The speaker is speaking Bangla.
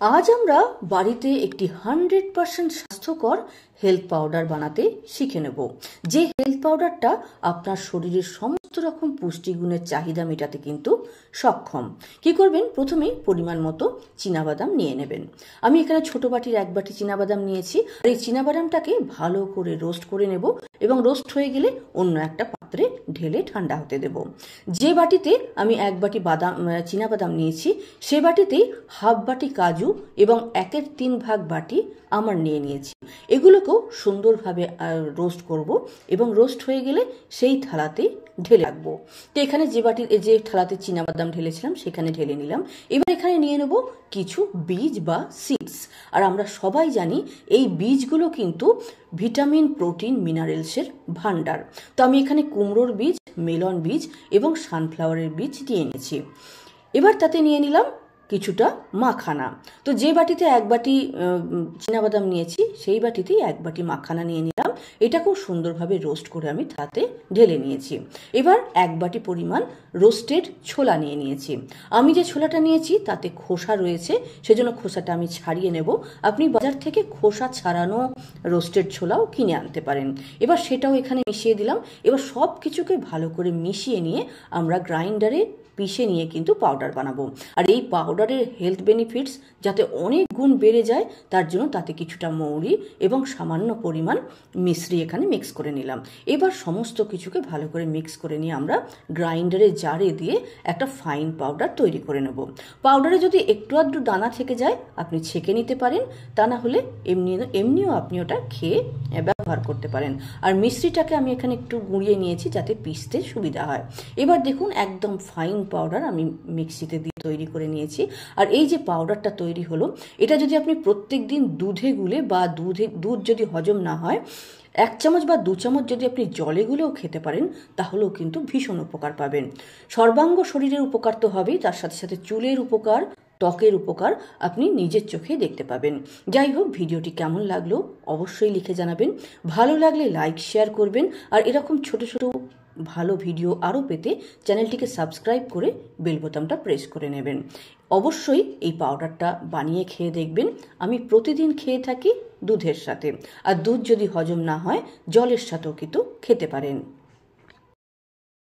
আজ আমরা বাড়িতে একটি 100% স্বাস্থ্যকর হেলথ পাউডার বানাতে শিখে নেব, যে হেলথ পাউডারটা আপনার শরীরের সমস্ত রকম পুষ্টিগুণের চাহিদা মেটাতে কিন্তু সক্ষম। কি করবেন? প্রথমেই পরিমাণ মতো চীনাবাদাম নিয়ে নেবেন। আমি এখানে ছোট বাটির 1 বাটি চীনাবাদাম নিয়েছি। আর এই চীনাবাদামটাকে ভালো করে রোস্ট করে নেব এবং রোস্ট হয়ে গেলে অন্য একটা পাত্রে ঢেলে ঠান্ডা হতে দেব। যে বাটিতে আমি 1 বাটি চীনাবাদাম নিয়েছি, সে বাটিতেই হাফ বাটি কাজু এবং 1/3 ভাগ বাটি আমন্ড নিয়ে নিয়েছি। এগুলোকেও সুন্দরভাবে রোস্ট করব এবং রোস্ট হয়ে গেলে সেই থালাতেই ঢেলে রাখবো। তো এখানে যে থালাতে চীনাবাদাম ঢেলেছিলাম সেখানে ঢেলে নিলাম। এবার এখানে নিয়ে নেব কিছু বীজ বা সিডস। আর আমরা সবাই জানি এই বীজগুলো কিন্তু ভিটামিন, প্রোটিন, মিনারেলসের ভান্ডার। তো আমি এখানে কুমড়োর বীজ, মেলন বীজ এবং সানফ্লাওয়ারের বীজ নিয়ে নিয়েছি। এবার তাতে নিয়ে নিলাম কিছুটা মাখানা। তো যে বাটিতে 1 বাটি চীনাবাদাম নিয়েছি সেই বাটিতেই 1 বাটি মাখানা নিয়ে নিলাম। এটাকেও সুন্দরভাবে রোস্ট করে আমি তাতে ঢেলে নিয়েছি। এবার 1 বাটি পরিমাণ রোস্টেড ছোলা নিয়ে নিয়েছি। আমি যে ছোলাটা নিয়েছি তাতে খোসা রয়েছে, সেজন্য খোসাটা আমি ছাড়িয়ে নেব। আপনি বাজার থেকে খোসা ছাড়ানো রোস্টেড ছোলাও কিনে আনতে পারেন। এবার সেটাও এখানে মিশিয়ে দিলাম। এবার সব কিছুকে ভালো করে মিশিয়ে নিয়ে আমরা গ্রাইন্ডারে পিষে নিয়ে কিন্তু পাউডার বানাবো। আর এই পাউডারের হেলথ বেনিফিটস যাতে অনেক গুণ বেড়ে যায় তার জন্য তাতে কিছুটা মৌরি এবং সামান্য পরিমাণ মিশ্রি এখানে মিক্স করে নিলাম। এবার সমস্ত কিছুকে ভালো করে মিক্স করে নিয়ে আমরা গ্রাইন্ডারে জারে দিয়ে একটা ফাইন পাউডার তৈরি করে নেব। পাউডারে যদি একটু আধটু দানা থেকে যায় আপনি ছেঁকে নিতে পারেন, তা না হলে এমনিও আপনি ওটা খেয়ে ব্যবহার করতে পারেন। আর মিশ্রিটাকে আমি এখানে একটু গুঁড়িয়ে নিয়েছি যাতে পিষতে সুবিধা হয়। এবার দেখুন একদম ফাইন পাউডার আমি মিক্সিতে দিয়ে তৈরি করে নিয়েছি। আর এই যে পাউডারটা তৈরি হলো, এটা যদি আপনি প্রত্যেক দিন দুধে গুলে বা দুধ যদি হজম না হয় 1 চামচ বা 2 চামচ যদি আপনি জলে গুলেও খেতে পারেন তাহলেও কিন্তু ভীষণ উপকার পাবেন। সর্বাঙ্গ শরীরের উপকার তো হবেই, তার সাথে সাথে চুলের উপকার, ত্বকের উপকার আপনি নিজের চোখে দেখতে পাবেন। যাই হোক, ভিডিওটি কেমন লাগলো অবশ্যই লিখে জানাবেন। ভালো লাগলে লাইক শেয়ার করবেন। আর এরকম ছোট ছোট ভালো ভিডিও আরও পেতে চ্যানেলটিকে সাবস্ক্রাইব করে বেল বোতামটা প্রেস করে নেবেন। অবশ্যই এই পাউডারটা বানিয়ে খেয়ে দেখবেন। আমি প্রতিদিন খেয়ে থাকি দুধের সাথে। আর দুধ যদি হজম না হয় জলের সাথেও কিন্তু খেতে পারেন।